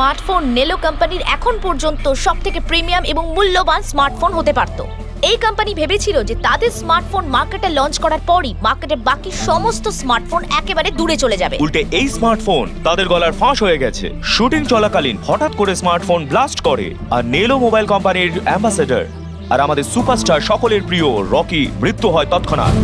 Smartphone নেলো কোম্পানির এখন পর্যন্ত সবথেকে প্রিমিয়াম এবং মূল্যবান স্মার্টফোন হতে পারত। এই কোম্পানি ভেবেছিল যে তাদের স্মার্টফোন মার্কেটে লঞ্চ করার পরই মার্কেটের বাকি সমস্ত স্মার্টফোন একেবারে দূরে চলে যাবে। উল্টে এই স্মার্টফোন তাদের গলার ফাঁস হয়ে গেছে। শুটিং চলাকালীন হঠাৎ করে স্মার্টফোন ব্লাস্ট করে আর নেলো মোবাইল কোম্পানির অ্যাম্বাসেডর আর আমাদের সুপারস্টার সকলের প্রিয় রকি মৃত্যু হয় তৎক্ষণাৎ।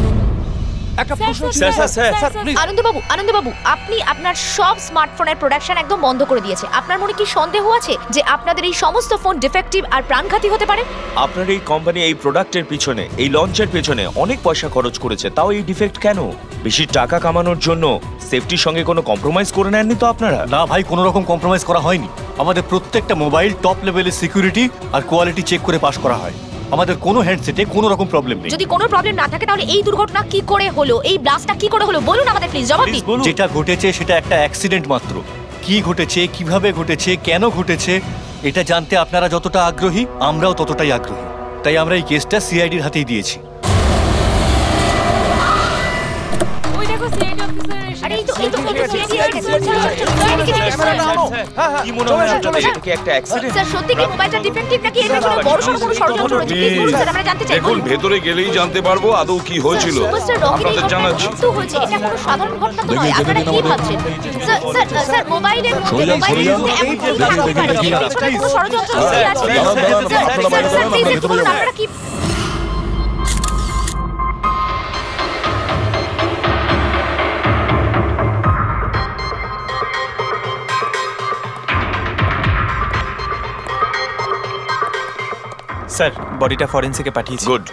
আনন্দবাবু, আপনি আপনার সব স্মার্টফোনের প্রোডাকশন একদম বন্ধ করে দিয়েছে। আপনার মনে কি সন্দেহ আছে যে আপনাদের এই সমস্ত ফোন ডিফেক্টিভ আর প্রাণঘাতী হতে পারে? আপনার এই কোম্পানি এই প্রোডাক্টের পিছনে, এই লঞ্চের পেছনে অনেক পয়সা খরচ করেছে, তাও এই ডিফেক্ট কেন? বেশি টাকা কামানোর জন্য সেফটির সঙ্গে কোনো কম্প্রোমাইজ করে নেননি তো আপনারা? না ভাই, কোনো রকম কম্প্রোমাইজ করা হয়নি। আমাদের প্রত্যেকটা মোবাইল টপ লেভেলের সিকিউরিটি আর কোয়ালিটি চেক করে পাস করা হয়। আমাদের কোনো হ্যান্ডসেটে কোনো রকম প্রবলেম নেই। যদি কোনো প্রবলেম না থাকে তাহলে এই দুর্ঘটনা কি করে হলো, এই ব্লাস্টটা কি করে হলো বলুন আমাদের, প্লিজ জবাব দিন। যেটা ঘটেছে সেটা একটা অ্যাক্সিডেন্ট মাত্র। কি ঘটেছে, কিভাবে ঘটেছে, কেন ঘটেছে এটা জানতে আপনারা যতটা আগ্রহী আমরাও ততটাই আগ্রহী। তাই আমরা এই কেসটা সিআইডির হাতেই দিয়েছি। কি মনে হয় আপনাদের এটা কি একটা অ্যাক্সিডেন্ট? স্যার সত্যি কি মোবাইলটা ডিফেক্টিভ নাকি এর কোনো বড়সড় কোনো ষড়যন্ত্র রয়েছে? প্লিজ বলুন স্যার, আমরা জানতে চাই। দেখুন, ভেতরে গেলেই জানতে পারবো আদৌ কি হয়েছিল। আপনাদের জানাচ্ছি। তো হয়েছে, এটা কোনো সাধারণ ঘটনা তো নয়। আপনারা কি ভাবছেন? স্যার মোবাইলের মধ্যে কোনো ষড়যন্ত্র আছে? স্যার প্লিজ একটু বলুন আপনারা কি। স্যার বডিটা ফরেন্সিকে পাঠিয়েছি। গুড।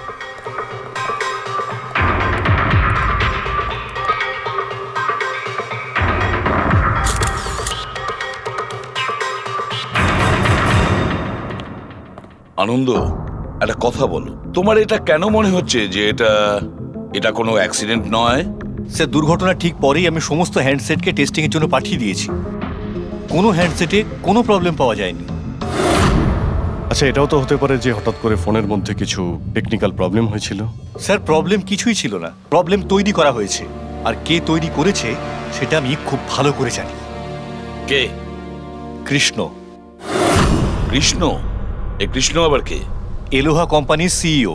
আনন্দ, একটা কথা বলো, তোমার এটা কেন মনে হচ্ছে যে এটা কোনো অ্যাক্সিডেন্ট নয়? স্যার দুর্ঘটনা ঠিক পরেই আমি সমস্ত হ্যান্ডসেটকে টেস্টিংয়ের জন্য পাঠিয়ে দিয়েছি। কোনো হ্যান্ডসেটে কোনো প্রবলেম পাওয়া যায়নি। আচ্ছা, এটাও তো হতে পারে যে হঠাৎ করে ফোনের মধ্যে কিছু টেকনিক্যাল প্রবলেম হয়েছিল। স্যার প্রবলেম কিছুই ছিল না, প্রবলেম তৈরি করা হয়েছে। আর কে তৈরি করেছে সেটা আমি খুব ভালো করে জানি। কে? কৃষ্ণ। কৃষ্ণ? এই কৃষ্ণ আবার কে? এলোহা কোম্পানির সিইও,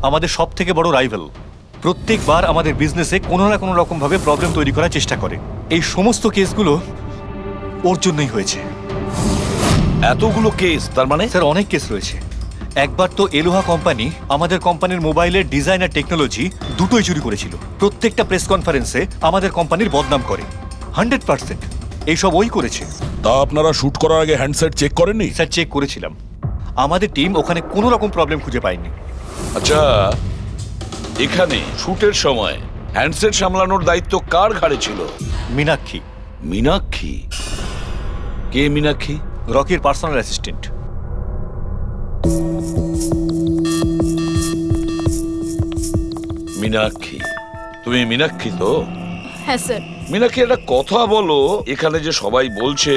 আমাদের সব থেকে বড় রাইভাল। প্রত্যেকবার আমাদের বিজনেসে কোনো না কোনো রকম ভাবে প্রবলেম তৈরি করার চেষ্টা করে। এই সমস্ত কেসগুলো ওর জন্যই হয়েছে। এতগুলো কেস? তার মানে স্যার অনেক কেস রয়েছে। একবার তো এলোহা কোম্পানি আমাদের কোম্পানির মোবাইলের ডিজাইন আর টেকনোলজি দুটোই চুরি করেছিল। প্রত্যেকটা প্রেস কনফারেন্সে আমাদের কোম্পানির বদনাম করে। 100% এইসব ওই করেছে। তা আপনারা শুট করার আগে হ্যান্ডসেট চেক করেননি? স্যার চেক করেছিলাম, আমাদের টিম ওখানে কোনো রকম প্রবলেম খুঁজে পায়নি। আচ্ছা, এখানে শুটের সময় হ্যান্ডসেট সামলানোর দায়িত্ব কার ঘাড়ে ছিল? মীনাক্ষী। মীনাক্ষী? কে মীনাক্ষী? রকির পার্সোনাল অ্যাসিস্ট্যান্ট। মীনাক্ষী? তুমি মীনাক্ষী তো? হ্যাঁ স্যার। মীনাক্ষী, একটা কথা বলো, এখানে যে সবাই বলছে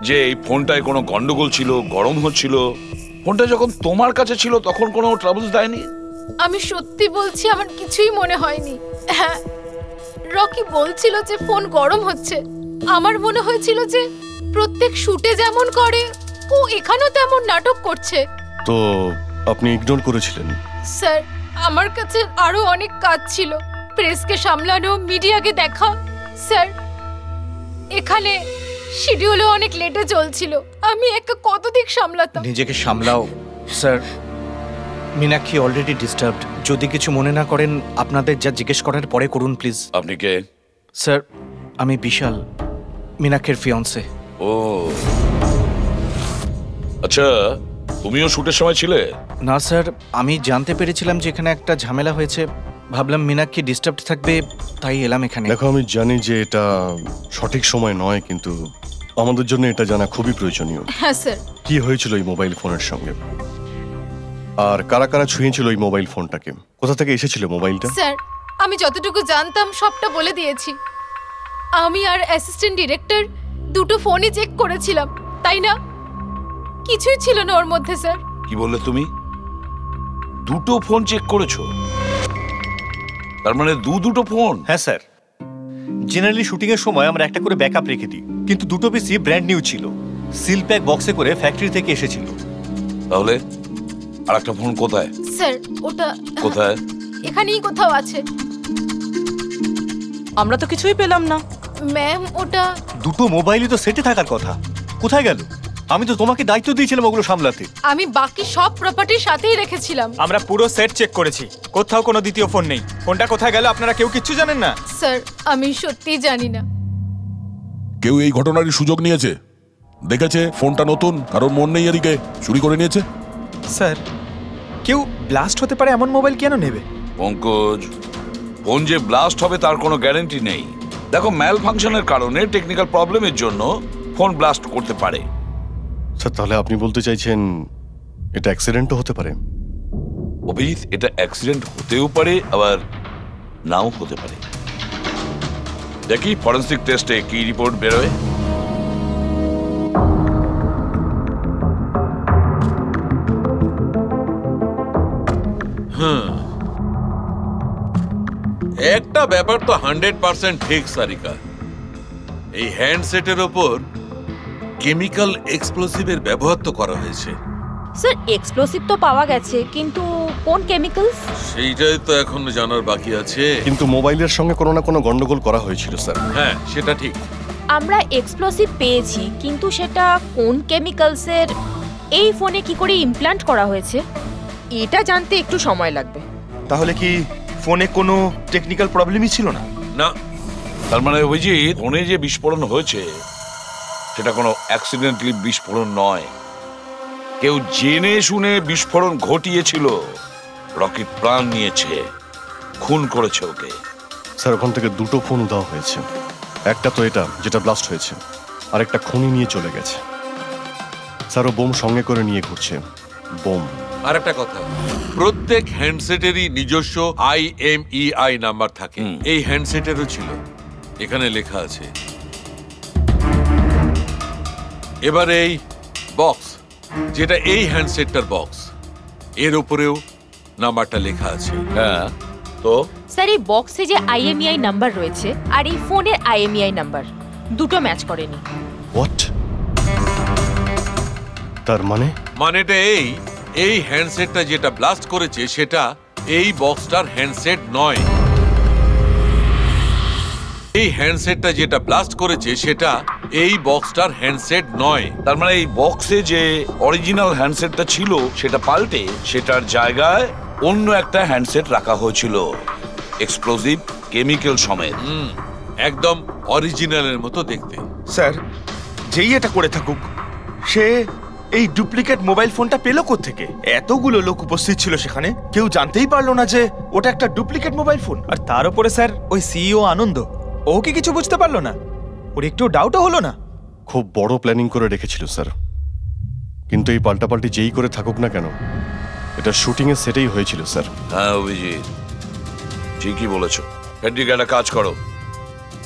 যে এই ফোনটায় কোনো গন্ডগোল ছিল, গরম হচ্ছিল, ফোনটা যখন তোমার কাছে ছিল তখন কোনো ট্রাবলস দেয়নি? আমি সত্যি বলছি, আমার কিছুই মনে হয়নি। হ্যাঁ, রকি বলছিল যে ফোন গরম হচ্ছে। আমার মনে হয়েছিল যে প্রত্যেক শুটে যেমন করে ও এখানেও তেমন নাটক করছে। তো আপনি ইগনোর করেছিলেন? স্যার আমার কাছে আরো অনেক কাজ ছিল, প্রেসকে সামলানো, মিডিয়াকে দেখা। স্যার এখানে শিডিউলও অনেক লেটে চলছিল, আমি একা কত দিক সামলাতাম। নিজেকে সামলাও স্যার। Meenakshi already disturbed. যদি কিছু মনে না করেন আপনাদের যা জিজ্ঞেস করার পরে করুন প্লিজ। আপনি কে? স্যার আমি বিশাল, মীনাক্ষীর ফিয়ন্সে। ও আচ্ছা, তুমিও শুটের সময় ছিলে? না স্যার, আমি জানতে পেরেছিলাম যে এখানে একটা ঝামেলা হয়েছে, ভাবলাম মীনাক্ষী ডিস্টার্বড থাকবে তাই এলাম এখানে। দেখো, আমি জানি যে এটা সঠিক সময় নয়, কিন্তু আমাদের জন্য এটা জানা খুবই প্রয়োজনীয়। হ্যাঁ স্যার। কি হয়েছিল এই মোবাইল ফোনের সঙ্গে, আর কারা কারা ছুঁয়েছিল এই মোবাইল ফোনটাকে, কোথা থেকে এসেছিল মোবাইলটা? স্যার আমি যতটুকু জানতাম সবটা বলে দিয়েছি। আমি আর অ্যাসিস্ট্যান্ট ডিরেক্টর দুটো ফোনই চেক করেছিলাম, তাই না? কিছুই ছিল না ওর মধ্যে স্যার। কি বললে তুমি? দুটো ফোন চেক করেছো? তার মানে দুটো ফোন? হ্যাঁ স্যার, জেনারেলি শুটিং এর সময় আমরা একটা করে ব্যাকআপ রেখে দিই, কিন্তু দুটো পিসি ব্র্যান্ড নিউ ছিল। সিল প্যাক বক্সে করে ফ্যাক্টরি থেকে এসেছিল। তাহলে আর একটা ফোন কোথায়? স্যার ওটা কোথায়? এখানেই কোথাও আছে। আমরা তো কিছুই পেলাম না। ম্যাম ওটা দুটো মোবাইলই তো সেটে থাকার কথা, কোথায় গেল? আমি তো তোমাকে দায়িত্ব দিয়েছিলাম ওগুলো সামলাতে। আমি বাকি সব প্রপার্টির সাথেই রেখেছিলাম। আমরা পুরো সেট চেক করেছি, কোথাও কোনো দ্বিতীয় ফোন নেই। ফোনটা কোথায় গেল আপনারা কেউ কিচ্ছু জানেন না? স্যার আমি সত্যিই জানি না। কেউ এই ঘটনারই সুযোগ নিয়েছে? দেখেছে ফোনটা নতুন, কারোর মন নেই এদিকে, চুরি করে নিয়েছে? স্যার কেউ ব্লাস্ট হতে পারে এমন মোবাইল কেন নেবে? পঙ্কজ, ফোন যে ব্লাস্ট হবে তার কোনো গ্যারান্টি নেই। দেখো, ম্যাল ফাংশনের কারণে, টেকনিক্যাল প্রবলেমের জন্য ফোন ব্লাস্ট করতে পারে। স্যার তাহলে আপনি বলতে চাইছেন এটা অ্যাক্সিডেন্টও হতে পারে? অভিজিৎ, এটা অ্যাক্সিডেন্ট হতেও পারে আবার নাও হতে পারে। দেখি ফরেন্সিক টেস্টে কি রিপোর্ট বেরোয়। একটা ব্যাপার তো 100% ঠিক সারিকা, এই হ্যান্ডসেটের ওপর কেমিক্যাল এক্সপ্লোসিভের ব্যবহার তো করা হয়েছে। স্যার এক্সপ্লোসিভ তো পাওয়া গেছে, কিন্তু কোন কেমিক্যালস সেইটাই তো এখন জানার বাকি আছে। কিন্তু মোবাইলের সঙ্গে কোনো না কোনো গন্ডগোল করা হয়েছিল স্যার। হ্যাঁ সেটা ঠিক। আমরা এক্সপ্লোসিভ পেয়েছি, কিন্তু সেটা কোন কেমিক্যালসের, এই ফোনে কি করে ইমপ্ল্যান্ট করা হয়েছে, এটা জানতে একটু সময় লাগবে। তাহলে কি ফোনে কোনো টেকনিক্যাল প্রবলেমই ছিল না? না, তার মানে অভিজিৎ, ফোনে যে বিস্ফোরণ হয়েছে সেটা কোনো অ্যাক্সিডেন্টালি বিস্ফোরণ নয়। কেউ জেনে শুনে বিস্ফোরণ ঘটিয়েছিল, রকির প্রাণ নিয়েছে, খুন করেছে ওকে। স্যার ওখান থেকে দুটো ফোন দেওয়া হয়েছে, একটা তো এটা যেটা ব্লাস্ট হয়েছে, আর একটা খুনি নিয়ে চলে গেছে। স্যার ও বোম সঙ্গে করে নিয়ে ঘুরছে, বোম। আর একটা কথা, প্রত্যেক হ্যান্ডসেটেরই নিজস্ব IMEI নাম্বার থাকে। এই হ্যান্ডসেটেরও ছিল, এখানে লেখা আছে। এবার এই বক্স, যেটা এই হ্যান্ডসেটটার বক্স, এর উপরেও নাম্বারটা লেখা আছে। হ্যাঁ, তো স্যার এই বক্সে যে IMEI নাম্বার রয়েছে আর এই ফোনের IMEI নাম্বার দুটো ম্যাচ করেনি। হোয়াট? তার মানেটা এই হ্যান্ডসেটটা যেটা ব্লাস্ট করেছে সেটা এই বক্সটার হ্যান্ডসেট নয়। এই হ্যান্ডসেটটা যেটা ব্লাস্ট করেছে সেটা এই বক্সটার হ্যান্ডসেট নয়। তার মানে এই বক্সে যে অরিজিনাল হ্যান্ডসেটটা ছিল সেটা পাল্টে সেটার জায়গায় অন্য একটা হ্যান্ডসেট রাখা হয়েছিল, এক্সপ্লোসিভ কেমিক্যাল সমেত। একদম অরিজিনালের মতো দেখতে। স্যার যেই এটা করে থাকুক, সে এই ডুপ্লিকেট মোবাইল ফোনটা পেলো কোত্থেকে? এতগুলো লোক উপস্থিত ছিল সেখানে, কেউ জানতেই পারলো না যে ওটা একটা ডুপ্লিকেট মোবাইল ফোন। আর তার উপরে স্যার ওই সিইও আনন্দ, ও কি কিছু বুঝতে পারলো না? ওর একটু ডাউটও হলো না? খুব বড় প্ল্যানিং করে রেখেছিল স্যার, কিন্তু এই পাল্টাপাল্টি যেই করে থাকুক না কেন, এটা শুটিং এর সেটেই হয়েছিল স্যার। হ্যাঁ অভিজিৎ, ঠিকই বলেছো। ফেডরিক, একটা কাজ করো,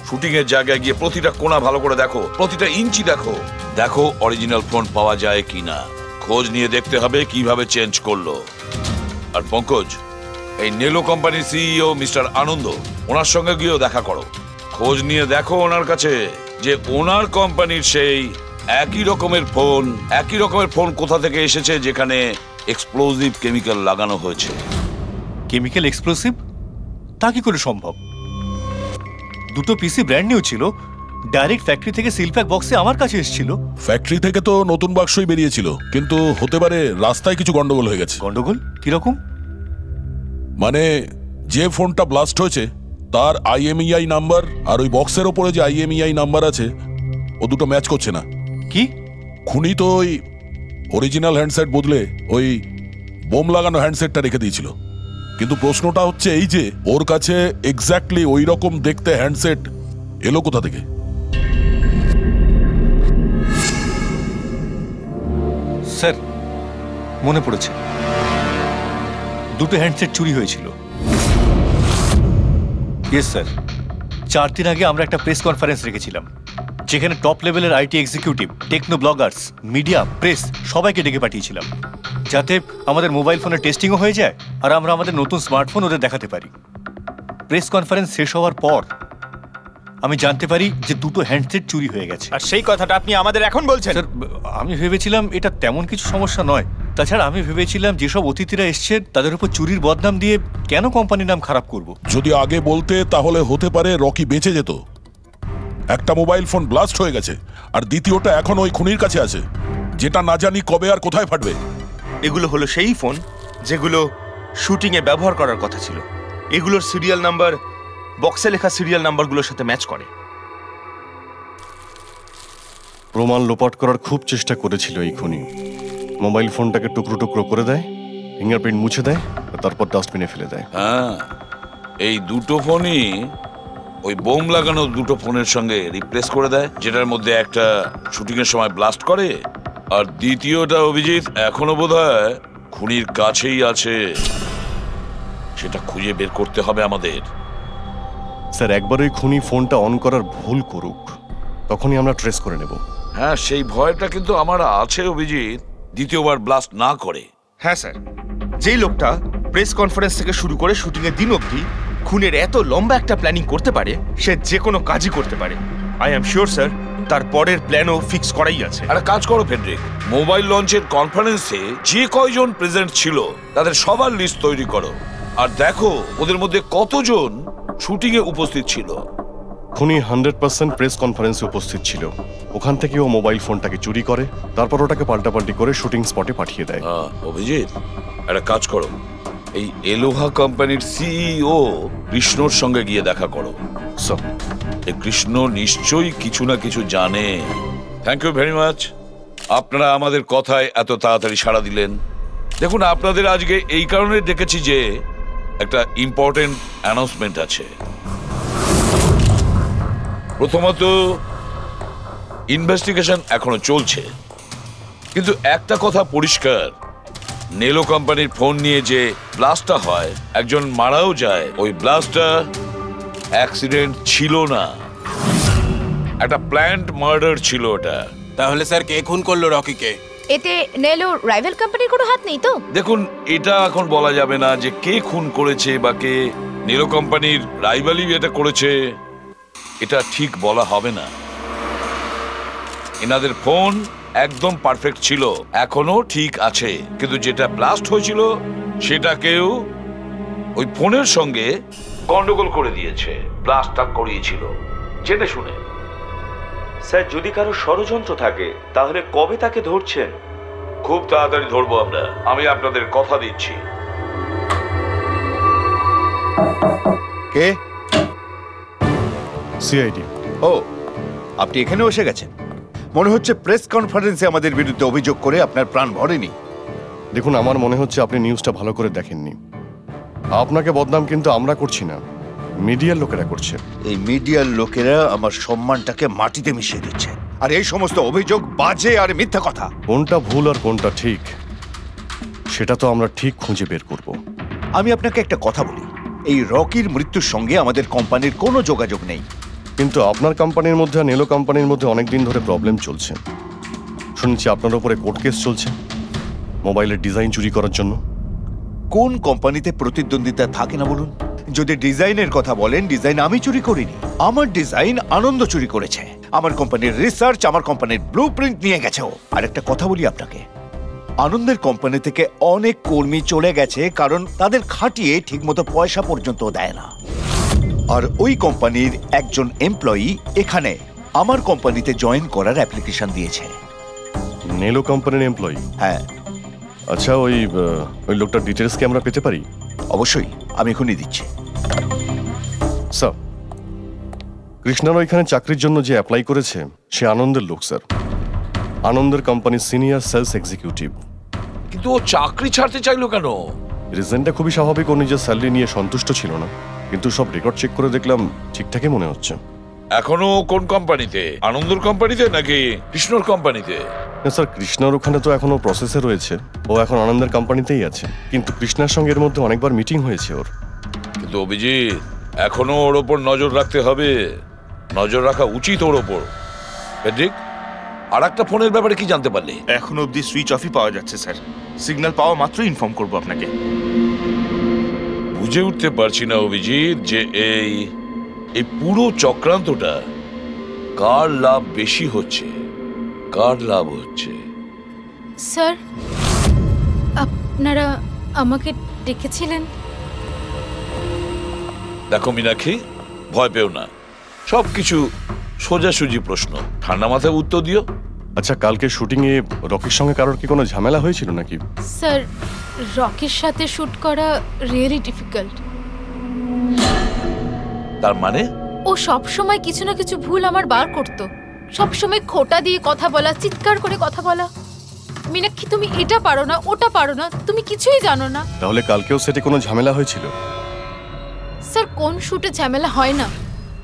শুটিং এর জায়গায় গিয়ে প্রতিটা কোণা ভালো করে দেখো, প্রতিটা ইঞ্চি দেখো, দেখো অরিজিনাল ফোন পাওয়া যায় কিনা। খোঁজ নিয়ে দেখতে হবে কিভাবে চেঞ্জ করলো। আর পঙ্কজ, এই নেলো কোম্পানির সিইও মিস্টার আনন্দ, ওনার সঙ্গে গিয়েও দেখা করো, খোঁজ নিয়ে দেখো ওনার কাছে যে ওনার কোম্পানির সেই একই রকমের ফোন কোথা থেকে এসেছে যেখানে এক্সপ্লোসিভ কেমিক্যাল লাগানো হয়েছে। Chemical explosive? তা কি করে সম্ভব? দুটো পিসি ব্র্যান্ড নিউ ছিল, ডাইরেক্ট ফ্যাক্টরি থেকে সিলপ্যাক বক্সে আমার কাছে এসেছিল। ফ্যাক্টরি থেকে তো নতুন বাক্সই বেরিয়েছিল, কিন্তু হতে পারে রাস্তায় কিছু গন্ডগোল হয়ে গেছে। গন্ডগোল কিরকম? মানে যে ফোনটা ব্লাস্ট হয়েছে তার IMEI নাম্বার আর ওই বক্সের ওপরে যে IMEI নাম্বার আছে ও দুটো ম্যাচ করছে না। কি? খুনি তো ওই অরিজিনাল হ্যান্ডসেট বদলে ওই বোম লাগানো হ্যান্ডসেটটা রেখে দিয়েছিল, কিন্তু প্রশ্নটা হচ্ছে এই যে ওর কাছে এক্স্যাক্টলি ওই রকম দেখতে হ্যান্ডসেট এলো কোথা থেকে? স্যার মনে পড়েছে, দুটো হ্যান্ডসেট চুরি হয়েছিল। ইয়েস স্যার, 4 দিন আগে আমরা একটা প্রেস কনফারেন্স রেখেছিলাম, যেখানে টপ লেভেলের IT executive, techno bloggers, media, press সবাইকে ডেকে পাঠিয়েছিলাম, যাতে আমাদের মোবাইল ফোনের টেস্টিংও হয়ে যায় আর আমরা আমাদের নতুন স্মার্টফোন ওদের দেখাতে পারি। প্রেস কনফারেন্স শেষ হওয়ার পর আমি জানতে পারি যে দুটো হ্যান্ডসেট চুরি হয়ে গেছে। আর সেই কথাটা আপনি আমাদের এখন বলছেন? স্যার, আমি ভেবেছিলাম এটা তেমন কিছু সমস্যা নয়। তাছাড়া আমি ভেবেছিলাম যেসব অতিথিরা এসছেন তাদের উপর চুরির বদনাম দিয়ে কেন কোম্পানির নাম খারাপ করব। যদি আগে বলতে তাহলে হতে পারে রকি বেঁচে যেত। একটা মোবাইল ফোন ব্লাস্ট হয়ে গেছে, আর দ্বিতীয়টা এখন ওই খুনির কাছে আছে, যেটা না জানি কবে আর কোথায় ফাটবে। এগুলো হলো সেই ফোন যেগুলো শুটিংয়ে ব্যবহার করার কথা ছিল। এগুলোর সিরিয়াল নাম্বার বক্সে লেখা সিরিয়াল নাম্বারগুলোর সাথে ম্যাচ করে। প্রমাণ লোপাট করার খুব চেষ্টা করেছিল এই খুনি। মোবাইল ফোনটাকে টুকরো টুকরো করে দেয়, ফিঙ্গারপ্রিন্ট মুছে দেয়, আর তারপর ডাস্টবিনে ফেলে দেয়। হ্যাঁ, এই দুটো ফোনই ওই বোম লাগানো দুটো ফোনের সঙ্গে রিপ্লেস করে দেয়, যেটার মধ্যে একটা শুটিং এর সময় ব্লাস্ট করে, আর দ্বিতীয়টা অভিজিৎ এখনো বোধহয় খুনির কাছেই আছে। সেটা খুঁজে বের করতে হবে আমাদের। স্যার, একবার ওই খুনি ফোনটা অন করার ভুল করুক, তখনই আমরা ট্রেস করে নেব। হ্যাঁ, সেই ভয়টা কিন্তু আমার আছে অভিজিৎ, দ্বিতীয়বার ব্লাস্ট না করে। হ্যাঁ স্যার, যেই লোকটা প্রেস কনফারেন্স থেকে শুরু করে শুটিং এর দিন অবধি খুনের এত লম্বা একটা প্ল্যানিং করতে পারে, সে যে কোনো কাজই করতে পারে। আই এম শিওর স্যার, তার পরের প্ল্যানও ফিক্স করাই আছে। একটা কাজ করো ফেডরিক, মোবাইল লঞ্চের কনফারেন্সে যে কয়জন প্রেজেন্ট ছিল তাদের সবার লিস্ট তৈরি করো, আর দেখো ওদের মধ্যে কতজন শুটিং এ উপস্থিত ছিল। খুনি 100% প্রেস কনফারেন্সে উপস্থিত ছিল। ওখান থেকে ও মোবাইল ফোনটাকে চুরি করে, তারপর ওটাকে পাল্টাপাল্টি করে শুটিং স্পটে পাঠিয়ে দেয়। অভিজিৎ, একটা কাজ করো, এই এলোহা কোম্পানির সিইও কৃষ্ণর সঙ্গে গিয়ে দেখা করো। এই কৃষ্ণ নিশ্চয়ই কিছু না কিছু জানে। থ্যাংক ইউ ভেরি মাচ, আপনারা আমাদের কথায় এত তাড়াতাড়ি সাড়া দিলেন। দেখুন, আপনাদের আজকে এই কারণে ডেকেছি যে একটা ইম্পর্টেন্ট অ্যানাউন্সমেন্ট আছে। প্রথমত, ইনভেস্টিগেশন এখনো চলছে, কিন্তু একটা কথা পরিষ্কার, নেলো কোম্পানির ফোন নিয়ে যে ব্লাস্টটা হয়, একজন মারাও যায়, ওই ব্লাস্টটা অ্যাক্সিডেন্ট ছিল না, একটা প্ল্যান্ড মার্ডার ছিল ওটা। তাহলে স্যার কে খুন করলো রকিকে? এতে নেলো রাইভাল কোম্পানির কোনো হাত নেই তো? দেখুন, এটা এখন বলা যাবে না যে কে খুন করেছে বা কে নেলো কোম্পানির রাইভালই এটা করেছে, এটা ঠিক বলা হবে না। এনাদের ফোন একদম পারফেক্ট ছিল, এখনো ঠিক আছে, কিন্তু যেটা ব্লাস্ট হয়েছিল সেটাকেও ওই ফোনের সঙ্গে গন্ডগোল করে দিয়েছে, ব্লাস্টটা করিয়েছিল জেনে শুনে। স্যার, যদি কারো ষড়যন্ত্র থাকে তাহলে কবে তাকে ধরছেন? খুব তাড়াতাড়ি ধরবো আমরা, আমি আপনাদের কথা দিচ্ছি। কে? সিআইডি। ও, আপনি এখানেও এসে গেছেন। মনে হচ্ছে প্রেস কনফারেন্সে আমাদের বিরুদ্ধে অভিযোগ করে আপনার প্রাণ ভরেনি। দেখুন, আমার মনে হচ্ছে আপনি নিউজটা ভালো করে দেখেননি। আপনাকে বদনাম কিন্তু আমরা করছি না, মিডিয়ার লোকেরা করছে। এই মিডিয়ার লোকেরা আমার সম্মানটাকে মাটিতে মিশিয়ে দিচ্ছে, আর এই সমস্ত অভিযোগ বাজে আর মিথ্যা কথা। কোনটা ভুল আর কোনটা ঠিক সেটা তো আমরা ঠিক খুঁজে বের করব। আমি আপনাকে একটা কথা বলি, এই রকির মৃত্যুর সঙ্গে আমাদের কোম্পানির কোনো যোগাযোগ নেই। কিন্তু আপনার কোম্পানির মধ্যে আর নেলো কোম্পানির মধ্যে অনেকদিন ধরে প্রবলেম চলছে। শুনছি আপনার উপরে কোর্ট কেস চলছে মোবাইলের ডিজাইন চুরি করার জন্য। কোন কোম্পানিতে প্রতিদ্বন্দ্বিতা থাকে না বলুন? যদি ডিজাইনের কথা বলেন, ডিজাইন আমি চুরি করিনি, আমার ডিজাইন আনন্দ চুরি করেছে। আমার কোম্পানির রিসার্চ, আমার কোম্পানির ব্লুপ্রিন্ট নিয়ে গেছে ও। আর একটা কথা বলি আপনাকে, আনন্দের কোম্পানি থেকে অনেক কর্মী চলে গেছে, কারণ তাদের খাটিয়ে ঠিকমতো পয়সা পর্যন্ত দেয় না। আর ওই কোম্পানির একজন এমপ্লয়ি এখানে আমার কোম্পানিতে জয়েন করার অ্যাপ্লিকেশন দিয়েছে। নেলো কোম্পানির এমপ্লয়ি? হ্যাঁ। আচ্ছা, ওই লোকটার ডিটেলস কি আমরা পেতে পারি? অবশ্যই, আমি এখনই দিচ্ছি। স্যার, কৃষ্ণার ওইখানে চাকরির জন্য যে অ্যাপ্লাই করেছে সে আনন্দের লোক স্যার, আনন্দের কোম্পানির সিনিয়র সেলস এক্সিকিউটিভ। কিন্তু ও চাকরি ছাড়তে চাইলো কেন? রিজনটা খুবই স্বাভাবিক, ও নিজের স্যালারি নিয়ে সন্তুষ্ট ছিল না, কিন্তু সব রেকর্ড চেক করে দেখলাম ঠিকঠাকই মনে হচ্ছে। এখনো কোন কোম্পানিতে? আনন্দর কোম্পানিতে নাকি কৃষ্ণর কোম্পানিতে? না স্যার, কৃষ্ণার ওখানে তো এখনো প্রসেসে রয়েছে, ও এখন আনন্দের কোম্পানিতেই আছে, কিন্তু কৃষ্ণার সঙ্গে এর মধ্যে অনেকবার মিটিং হয়েছে ওর। কিন্তু অভিজিৎ, এখনো ওর ওপর নজর রাখতে হবে, নজর রাখা উচিত ওর ওপর। ফেডরিক, আর একটা ফোনের ব্যাপারে কি জানতে পারলি? এখনো অব্দি সুইচ অফই পাওয়া যাচ্ছে স্যার, সিগন্যাল পাওয়া মাত্রই ইনফর্ম করবো আপনাকে। বুঝে উঠতে পারছি না অভিজিৎ যে এই এই পুরো চক্রান্তটা কার লাভ বেশি হচ্ছে, কার লাভ হচ্ছে? স্যার, আপনারা আমাকে ডেকেছিলেন? দেখো মীনাক্ষী, ভয় পেও না, সবকিছু সোজাসুজি প্রশ্ন, ঠান্ডা মাথায় উত্তর দিও। আচ্ছা, কালকে শুটিং এ রকির সঙ্গে কারোর কি কোনো ঝামেলা হয়েছিল নাকি? স্যার, রকির সাথে শুট করা রিয়েলি ডিফিকাল্ট। তার মানে? ও সব সময় কিছু না কিছু ভুল আমার বার করতো, সব সময় খোঁটা দিয়ে কথা বলা, চিৎকার করে কথা বলা। মীনাক্ষী, তুমি এটা পারো না, ওটা পারো না, তুমি কিছুই জানো না। তাহলে কালকেও সেটে কোনো ঝামেলা হয়েছিল? স্যার, কোন শুটে ঝামেলা হয় না?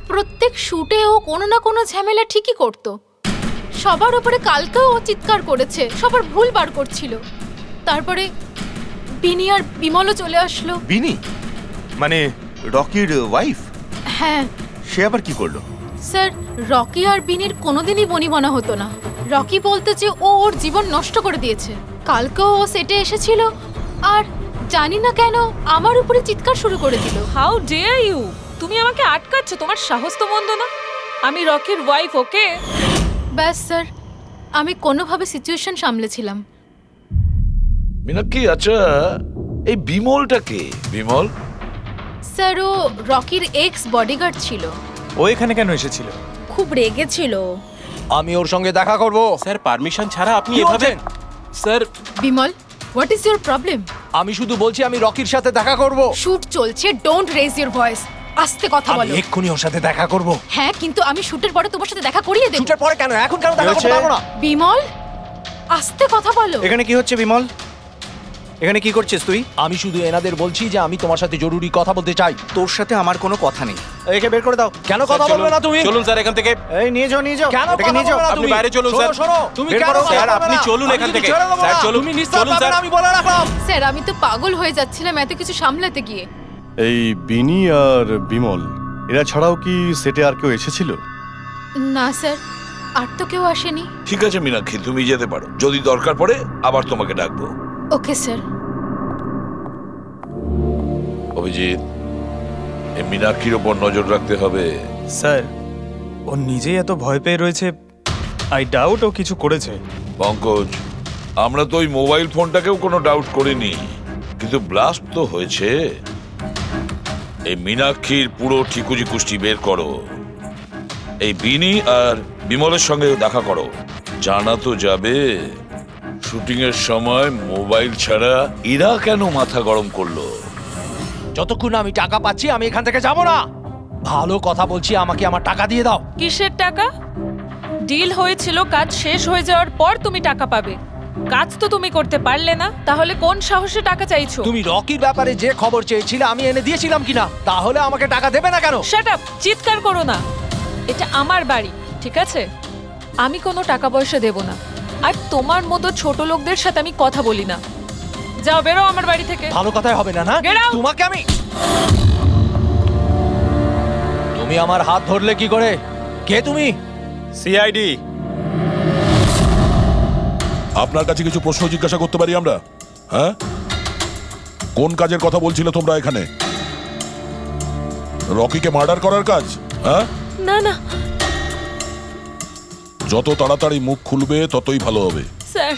প্রত্যেক শুটে ও কোনো না কোনো ঝামেলা ঠিকই করতো। সবার উপরে কালকেও ও চিৎকার করেছে, সবার ভুল বার করছিল। তারপরে বিনি আর বিমলও চলে আসলো। বিনি মানে রকির ওয়াইফ? হ্যাঁ। সে আবার কি করলো? স্যার, রকি আর বিনির কোনোদিনই বনিবনা হতো না। রকি বলতে যে ও ওর জীবন নষ্ট করে দিয়েছে। কালকেও ও সেটে এসেছিল আর জানি না কেন আমার উপরে চিৎকার শুরু করে দিল। How dare you! তুমি আমাকে আটকাচ্ছ? তোমার সাহস তো মন্দ না। আমি রকির ওয়াইফ, ওকে? ব্যাস স্যার, আমি কোনোভাবে সিচুয়েশন সামলেছিলাম। মীনাক্ষী, আচ্ছা এই বিমলটা কে? বিমল? স্যার, ও রকির এক্স বডিগার্ড ছিল। ও এখানে কেন এসেছিল? খুব রেগেছিল। আমি ওর সঙ্গে দেখা করব। স্যার, পারমিশন ছাড়া আপনি এভাবে? Sir, Bimal, what is your problem? আমি শুধু বলছি আমি রকির সাথে দেখা করব। শুট চলছে, ডোন্ট রেজ ইওর ভয়েস। আস্তে কথা বলো। আমি এক্ষুনি ওর সাথে দেখা করব। হ্যাঁ, কিন্তু আমি শুটের পরে তোমার সাথে দেখা করিয়ে দেব। শুটের পরে কেন? এখন কেন দেখা করতে পারবো না? বিমল, আস্তে কথা বলো। এখানে কি হচ্ছে বিমল? এখানে কি করছিস তুই? আমি শুধু এনাদের বলছি যে আমি তোমার সাথে জরুরি কথা বলতে চাই। তোর সাথে আমার কোনো কথা নেই। একে বের করে দাও। কেন কথা বলবে না তুমি? চলুন স্যার এখান থেকে। এই নিয়ে যাও, নিয়ে যাও। কেন এটাকে নিয়ে যাও। আপনি বাইরে চলুন স্যার। তুমি কেন? স্যার, আপনি চলুন এখান থেকে। স্যার, চলুন। তুমি নিশ্চয় পাবেন, আমি বলে রাখলাম। স্যার, আমি তো পাগল হয়ে যাচ্ছিলাম এত কিছু সামলাতে গিয়ে। এই বিনি আর বিমল এরা ছাড়াও কি সেটে আর কেউ এসেছিল? না স্যার, আর তো কেউ আসেনি। ঠিক আছে মীনাক্ষী, তুমি যেতে পারো। যদি দরকার পড়ে আবার তোমাকে ডাকবো। Okay sir. অভিজিৎ, এই মীনাক্ষীর ওপর নজর রাখতে হবে। স্যার, ও নিজেই এত ভয় পেয়ে রয়েছে। আই ডাউট ও কিছু করেছে। পঙ্কজ, আমরা তো ওই মোবাইল ফোনটাকেও কোনো ডাউট করিনি, কিন্তু ব্লাস্ট তো হয়েছে। এই মীনাক্ষীর পুরো ঠিকুজি কুষ্টি বের করো। এই বিনি আর বিমলের সঙ্গে দেখা করো। জানা তো যাবে শুটিং এর সময় মোবাইল ছাড়া এরা কেন মাথা গরম করলো। যতক্ষণ আমি টাকা পাচ্ছি আমি এখান থেকে যাব না। ভালো কথা বলছি, আমাকে আমার টাকা দিয়ে দাও। কিসের টাকা? ডিল হয়েছিল, কাজ শেষ হয়ে যাওয়ার পর তুমি টাকা পাবে। কাজ তো তুমি করতে পারলে না, তাহলে কোন সাহসে টাকা চাইছো? তুমি রকির ব্যাপারে যে খবর চেয়েছিলে আমি এনে দিয়েছিলাম কিনা? তাহলে আমাকে টাকা দেবে না কেন? Shut up! চিৎকার করো না। এটা আমার বাড়ি, ঠিক আছে? আমি কোনো টাকা পয়সা দেব না, আর তোমার মতো ছোট লোকদের সাথে আমি কথা বলি না। যাও, বেরো আমার বাড়ি থেকে। ভালো কথাই হবে না, না? তোমাকে আমি... তুমি আমার হাত ধরলে কি করে? কে তুমি? সিআইডি। আপনার কাছে কিছু প্রশ্ন জিজ্ঞাসা করতে পারি আমরা? হ্যাঁ, কোন কাজের কথা বলছিলে তোমরা এখানে? রকিকে মার্ডার করার কাজ? হ্যাঁ? না না যত তাড়াতাড়ি মুখ খুলবে ততই ভালো হবে। স্যার,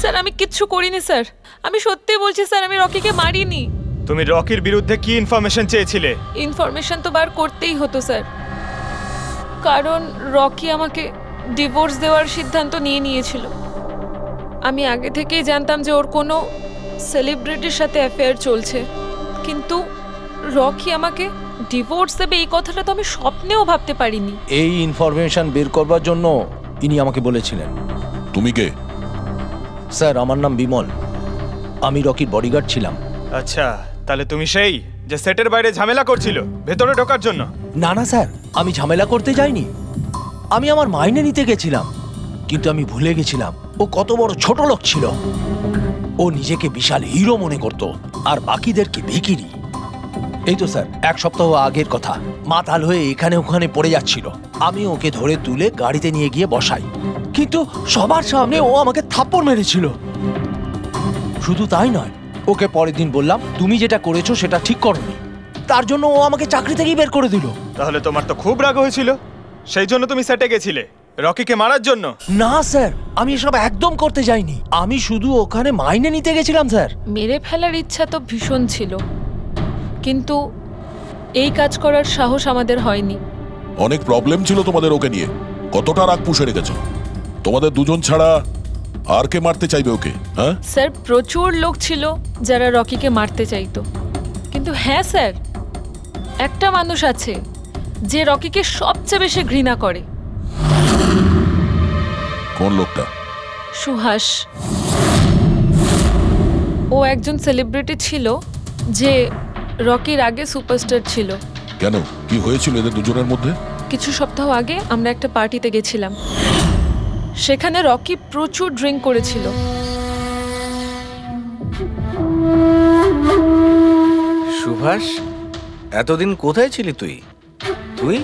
স্যার আমি কিচ্ছু করিনি স্যার। আমি সত্যি বলছি স্যার, আমি রকিকে মারিনি। তুমি রকির বিরুদ্ধে কি ইনফরমেশন চেয়েছিলে? ইনফরমেশন তো বার করতেই হতো স্যার, কারণ রকি আমাকে ডিভোর্স দেওয়ার সিদ্ধান্ত নিয়েছিল। আমি আগে থেকেই জানতাম যে ওর কোনো সেলিব্রিটির সাথে অ্যাফেয়ার চলছে, কিন্তু রকি আমাকে ডিভোর্স দেবে এই কথাটা তো আমি স্বপ্নেও ভাবতে পারিনি। এই ইনফরমেশন বের করবার জন্য ইনি আমাকে বলেছিলেন। তুমি কে? স্যার, আমার নাম বিমল, আমি রকির বডিগার্ড ছিলাম। আচ্ছা, তাহলে তুমি সেই যে সেটের বাইরে ঝামেলা করছিল ভেতরে ঢোকার জন্য? না না স্যার, আমি ঝামেলা করতে যাইনি। আমি আমার মাইনে নিতে গেছিলাম, কিন্তু আমি ভুলে গেছিলাম ও কত বড় ছোট লোক ছিল। ও নিজেকে বিশাল হিরো মনে করত আর বাকিদেরকে ভিখিরি। এই তো স্যার, এক সপ্তাহ আগের কথা। মাতাল হয়ে এখানে ওখানে পড়ে যাচ্ছিল। আমি ওকে ধরে তুলে গাড়িতে নিয়ে গিয়ে বসাই, কিন্তু সবার সামনে ও আমাকে থাপ্পড় মেরেছিল। শুধু তাই নয়, ওকে পরের দিন বললাম তুমি যেটা করেছো সেটা ঠিক করোনি। তার জন্য ও আমাকে চাকরি থেকেই বের করে দিল। তাহলে তোমার তো খুব রাগ হয়েছিল, সেই জন্য তুমি সেটে গেছিলে রকিকে মারার জন্য। না স্যার, আমি এসব একদম করতে যাইনি। আমি শুধু ওখানে মাইনে নিতে গেছিলাম স্যার। মেরে ফেলার ইচ্ছা তো ভীষণ ছিল, কিন্তু এই কাজ করার সাহস আমাদের হয়নি। অনেক প্রবলেম ছিল তোমাদের ওকে নিয়ে। কতটা রাগ পুষে রেখেছো? তোমাদের দুজন ছাড়া আর কে মারতে চাইবে ওকে? হ্যাঁ স্যার, প্রচুর লোক ছিল যারা রকিকে মারতে চাইতো, কিন্তু হ্যাঁ স্যার, একটা মানুষ আছে যে রকিকে সবচেয়ে বেশি ঘৃণা করে। কোন লোকটা? সুহাস। ও একজন সেলিব্রিটি ছিল যে রকির আগে সুপারস্টার ছিল। কেন, কি হয়েছিল এদের দুজনের মধ্যে? কিছু সপ্তাহ আগে আমরা একটা পার্টিতে গেছিলাম, সেখানে রকি প্রচুর ড্রিঙ্ক করেছিল। সুভাষ, এতদিন কোথায় ছিলি তুই? তুই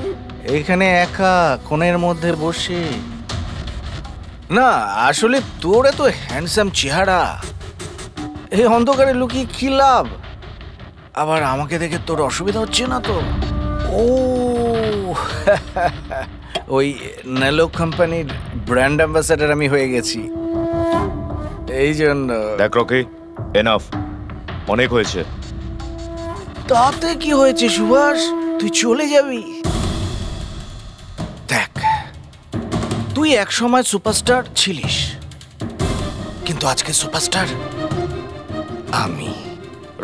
এইখানে একা কোণের মধ্যে বসে? না আসলে তোর এত হ্যান্ডসাম চেহারা, এই অন্ধকারে লুকিয়ে কি লাভ? আবার আমাকে দেখে তোর অসুবিধা হচ্ছে না তো? ও ওই নেলো কোম্পানির ব্র্যান্ড অ্যাম্বাসাডার আমি হয়ে গেছি, এই জন্য। দেখ রকি, এনাফ, অনেক হয়েছে। তাতে কি হয়েছে সুভাষ, তুই চলে যাবি? দেখ, তুই এক সময় সুপারস্টার ছিলিস, কিন্তু আজকে সুপারস্টার আমি।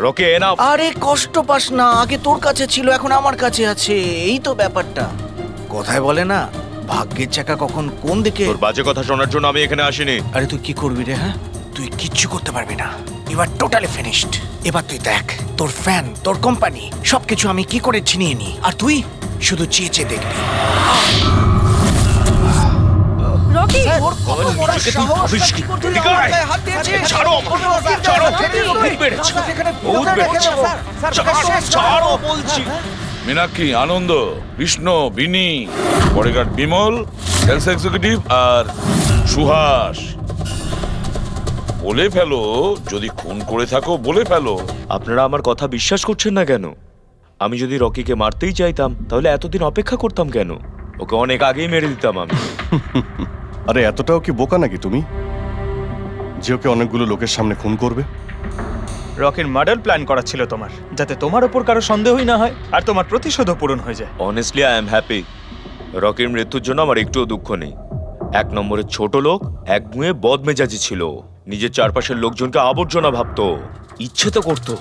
Rocky enough. আরে কষ্ট পাস না, আগে তোর কাছে ছিল, এখন আমার কাছে আছে, এই তো ব্যাপারটা। কথায় বলে না, ভাগ্যের চাকা কখন কোন দিকে। তোর বাজে কথা শোনার জন্য আমি এখানে আসিনি। আরে তুই কি করবি রে? হ্যাঁ, তুই কিচ্ছু করতে পারবি না, ইউ আর টোটালি ফিনিশড। এবার তুই দেখ, তোর ফ্যান, তোর কোম্পানি, সবকিছু আমি কি করে ছিনিয়ে নি, আর তুই শুধু চেয়ে চেয়ে দেখবি। রকি, ওর কত বড় সাহস, কি করতে গায়ে হাত দিয়েছে? ছাড়ো আমাকে, ছাড়ো, ভূত বেড়েছে, ভূত বেড়েছে, ছাড়ো বলছি। মীনাক্ষী, আনন্দ, কৃষ্ণ, বিনি, বডিগার্ড বিমল, সেলস এক্সিকিউটিভ আর সুহাস, বলে ফেলো, যদি খুন করে থাকো বলে ফেলো। আপনারা আমার কথা বিশ্বাস করছেন না কেন? আমি যদি রকিকে মারতেই চাইতাম তাহলে এতদিন অপেক্ষা করতাম কেন? ওকে অনেক আগেই মেরে দিতাম আমি। আরে এতটাও কি বোকা নাকি তুমি যে ওকে অনেকগুলো লোকের সামনে খুন করবে? রকির মার্ডার প্ল্যান করা ছিল তোমার, যাতে তোমার উপর কারো সন্দেহই না হয় আর তোমার প্রতিশোধও পূরণ হয়ে যায়। Honestly I am happy. রকির মৃত্যুর জন্য আমার একটুও দুঃখ নেই। এক নম্বরের ছোট লোক, একগুঁয়ে বদমেজাজি ছিল, নিজের চারপাশের লোকজনকে আবর্জনা ভাবতো, ইচ্ছে তো করতো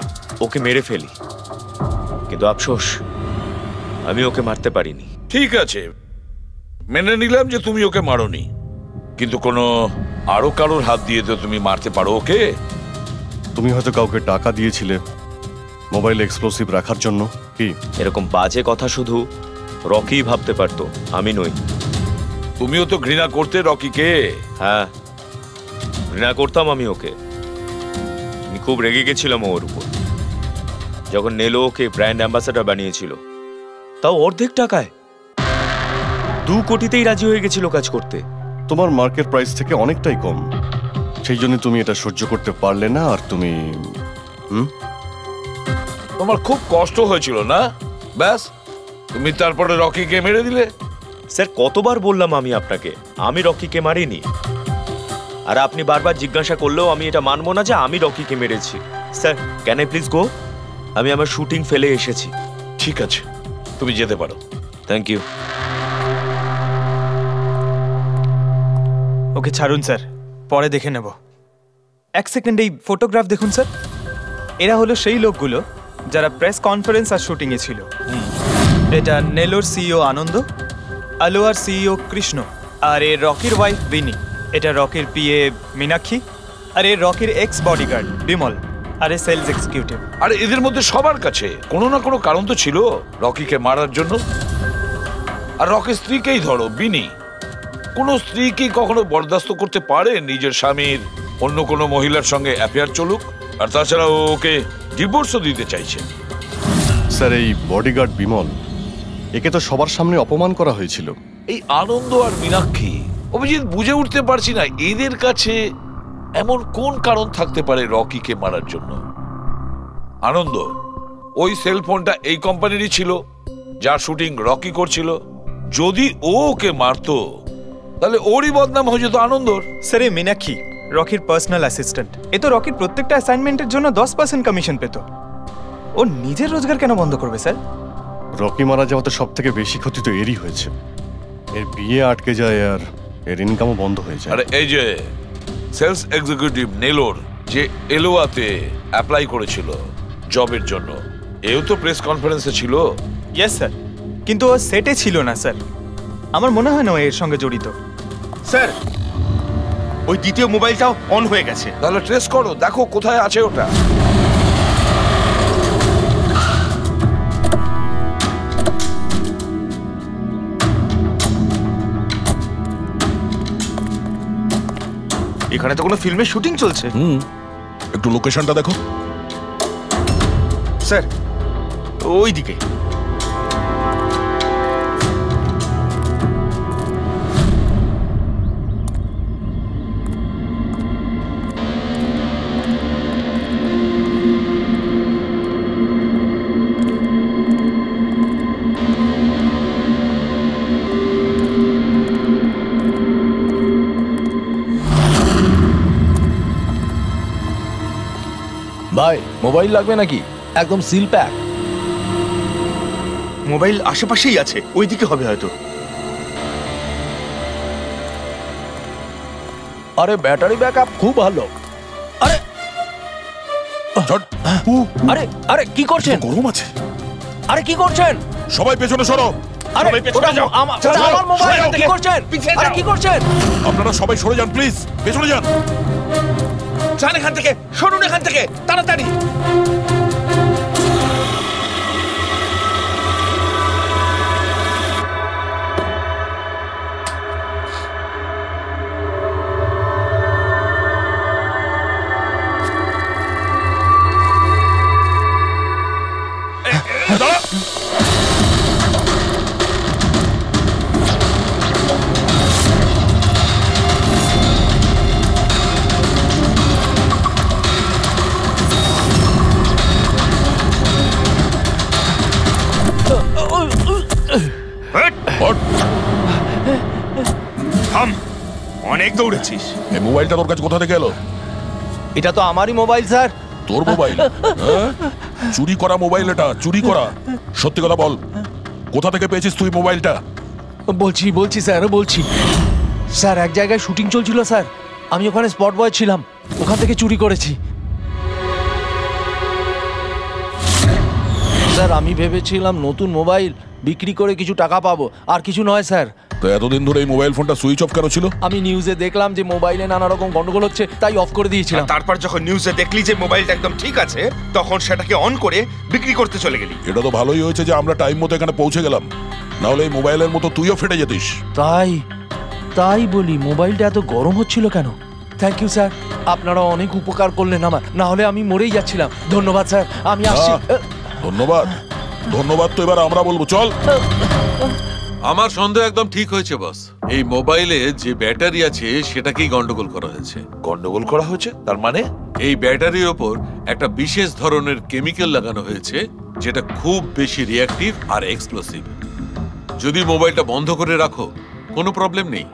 ওকে মেরে ফেলি, কিন্তু আফসোস আমি ওকে মারতে পারিনি। ঠিক আছে, মেনে নিলাম যে তুমি ওকে মারোনি, কিন্তু কোনো আরো কারোর হাত দিয়ে তো তুমি মারতে পারো ওকে। তুমি হয়তো কাউকে টাকা দিয়েছিলে মোবাইল এক্সপ্লোসিভ রাখার জন্য। কি এরকম বাজে কথা শুধু রকি ভাবতে পারতো, আমি নই। তুমিও তো ঘৃণা করতে রকিকে। হ্যাঁ, ঘৃণা করতাম আমি ওকে। আমি খুব রেগে গেছিলাম ওর উপর যখন নেলো ওকে ব্র্যান্ড অ্যাম্বাসাডার বানিয়েছিল, তাও অর্ধেক টাকায়। 2 কোটিতেই রাজি হয়ে গেছিল কাজ করতে। তোমার মার্কেট প্রাইস থেকে অনেকটাই কম, সেই জন্য তুমি এটা সহ্য করতে পারলে না। আর তুমি তোমার খুব কষ্ট হয়েছিল না? ব্যাস, তুমি তারপরে রকিকে মেরে দিলে। স্যার, কতবার বললাম আমি আপনাকে আমি রকিকে মারিনি, আর আপনি বারবার জিজ্ঞাসা করলেও আমি এটা মানবো না যে আমি রকিকে মেরেছি। Sir, can I please go? আমি আমার শুটিং ফেলে এসেছি। ঠিক আছে, তুমি যেতে পারো। Thank you. ওকে ছাড়ুন স্যার, পরে দেখে নেব। এক সেকেন্ড এই ফটোগ্রাফ দেখুন স্যার। এরা হলো সেই লোকগুলো যারা প্রেস কনফারেন্স আর শুটিংয়ে ছিল। এটা নেলোর সিইও আনন্দ, আলোয়ার সিইও কৃষ্ণ, আর এ রকির ওয়াইফ বিনি। এটা রকির পিএ মীনাক্ষী, আর এ রকির এক্স বডিগার্ড বিমল, আর এ সেলস এক্সিকিউটিভ। আর এদের মধ্যে সবার কাছে কোনো না কোনো কারণ তো ছিল রকিকে মারার জন্য। আর রকির স্ত্রীকেই ধরো, বিনি। কোনো স্ত্রী কি কখনো বরদাস্ত করতে পারে নিজের স্বামীর অন্য কোনো মহিলার সঙ্গে অ্যাফেয়ার চলুক? আর তাছাড়া ওকে ডিভোর্সও দিতে চাইছে। স্যার, এই বডিগার্ড বিমল, একে তো সবার সামনে অপমান করা হয়েছিল। এই আনন্দ আর মীনাক্ষী, অভিজিৎ বুঝে উঠতে পারছি না এদের কাছে এমন কোন কারণ থাকতে পারে রকিকে মারার জন্য। আনন্দ, ওই সেল ফোনটা এই কোম্পানিরই ছিল যার শুটিং রকি করছিল। যদি ও ওকে মারতো তাহলে ওরই বদনাম হয়ে যেত আনন্দর। স্যার এই মীনাক্ষী রকির পার্সোনাল অ্যাসিস্ট্যান্ট, এ তো রকির প্রত্যেকটা অ্যাসাইনমেন্টের জন্য 10% কমিশন পেত। ও নিজের রোজগার কেন বন্ধ করবে স্যার? রকি মারা যাওয়াতে সব থেকে বেশি ক্ষতি তো এরই হয়েছে। এর বিয়ে আটকে যায় আর এর ইনকামও বন্ধ হয়ে যায়। আরে এই যে সেলস এক্সিকিউটিভ নেলোর যে এলোয়াতে অ্যাপ্লাই করেছিল জবের জন্য, এও তো প্রেস কনফারেন্সে ছিল। ইয়েস স্যার, কিন্তু ও সেটে ছিল না স্যার। আমার মনে হয় না ও এর সঙ্গে জড়িত। স্যার ওই দ্বিতীয় মোবাইলটাও অন হয়ে গেছে। তাহলে ট্রেস করো, দেখো কোথায় আছে ওটা। এখানে তো কোনো ফিল্মের শুটিং চলছে। একটু লোকেশনটা দেখো স্যার, ওই দিকে। ভাই মোবাইল লাগবে নাকি? একদম সিল প্যাক। মোবাইল আশেপাশেই আছে, ওইদিকে হবে হয়তো। আরে ব্যাটারি ব্যাকআপ খুব ভালো। আরে আরে আরে কি করছেন? গরম আছে। আরে কি করছেন? সবাই পেছনে সরো। আরে ওটা আমার মোবাইল, কি করছেন? আরে কি করছেন? আপনারা সবাই সরে যান প্লিজ, পেছনে যান। যান এখান থেকে, সরুন এখান থেকে তাড়াতাড়ি। অনেক দৌড়েছিস। এই মোবাইলটা তোর কাছে কোথা থেকে এলো? এটা তো আমারই মোবাইল স্যার। তোর মোবাইল? চুরি করা মোবাইল এটা, চুরি করা। সত্যি কথা বল, কোথা থেকে পেয়েছিস তুই মোবাইলটা? বলছি স্যার, বলছি স্যার, এক জায়গায় শুটিং চলছিল স্যার, আমি ওখানে স্পট বয় ছিলাম, ওখান থেকে চুরি করেছি স্যার। আমি ভেবেছিলাম নতুন মোবাইল বিক্রি করে কিছু টাকা পাবো, আর কিছু নয় স্যার। তো এতদিন ধরে এই মোবাইল ফোনটা সুইচ অফ কেন ছিল? আমি নিউজে দেখলাম যে মোবাইলে নানা রকম গন্ডগোল হচ্ছে, তাই অফ করে দিয়েছিলাম। তারপর যখন নিউজে দেখলি যে মোবাইলটা একদম ঠিক আছে, তখন সেটাকে অন করে বিক্রি করতে চলে গেলি। এটা তো ভালোই হয়েছে যে আমরা টাইম মতো এখানে পৌঁছে গেলাম, না হলে এই মোবাইলের মতো তুইও ফেটে যেতিস। তাই বলি মোবাইলটা এত গরম হচ্ছিল কেন? থ্যাংক ইউ স্যার, আপনারা অনেক উপকার করলেন আমার, না হলে আমি মরেই যাচ্ছিলাম। ধন্যবাদ স্যার, আমি আসছি। ধন্যবাদ ধন্যবাদ তো এবার আমরা বলবো, চল। আমার সন্দেহ একদম ঠিক হয়েছে বস। এই মোবাইলে যে ব্যাটারি আছে সেটাকেই গন্ডগোল করা হয়েছে। গন্ডগোল করা হয়েছে তার মানে? এই ব্যাটারির ওপর একটা বিশেষ ধরনের কেমিক্যাল লাগানো হয়েছে যেটা খুব বেশি রিঅ্যাক্টিভ আর এক্সপ্লোসিভ। যদি মোবাইলটা বন্ধ করে রাখো কোনো প্রবলেম নেই,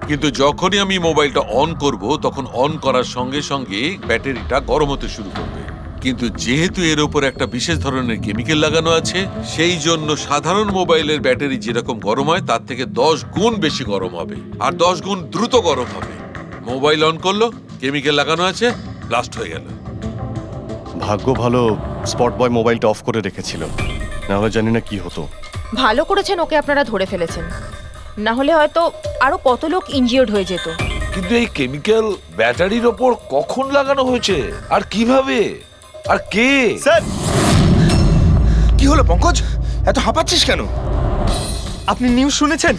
কিন্তু যখনই আমি মোবাইলটা অন করব তখন অন করার সঙ্গে সঙ্গে ব্যাটারিটা গরম হতে শুরু করবে। কিন্তু যেহেতু এর উপর একটা বিশেষ ধরনের কেমিক্যাল লাগানো আছে, সেই জন্য সাধারণ মোবাইলের ব্যাটারি যেরকম গরম হয় তার থেকে 10 গুণ বেশি গরম হবে, আর 10 গুণ দ্রুত গরম হবে। মোবাইল অন করলো, কেমিক্যাল লাগানো আছে, ব্লাস্ট হয়ে গেল। ভাগ্য ভালো স্পট বয় মোবাইলটা অফ করে রেখেছিল, না হলে জানি না কি হতো। ভালো করেছেন ওকে আপনারা ধরে ফেলেছেন, না হলে হয়তো আরো কত লোক ইনজিওর্ড হয়ে যেত। কিন্তু এই কেমিক্যাল ব্যাটারির ওপর কখন লাগানো হয়েছে আর কিভাবে আর কে? স্যার কি হলো পঙ্কজ, এত হাঁপাচ্ছিস কেন? আপনি নিউজ শুনেছেন?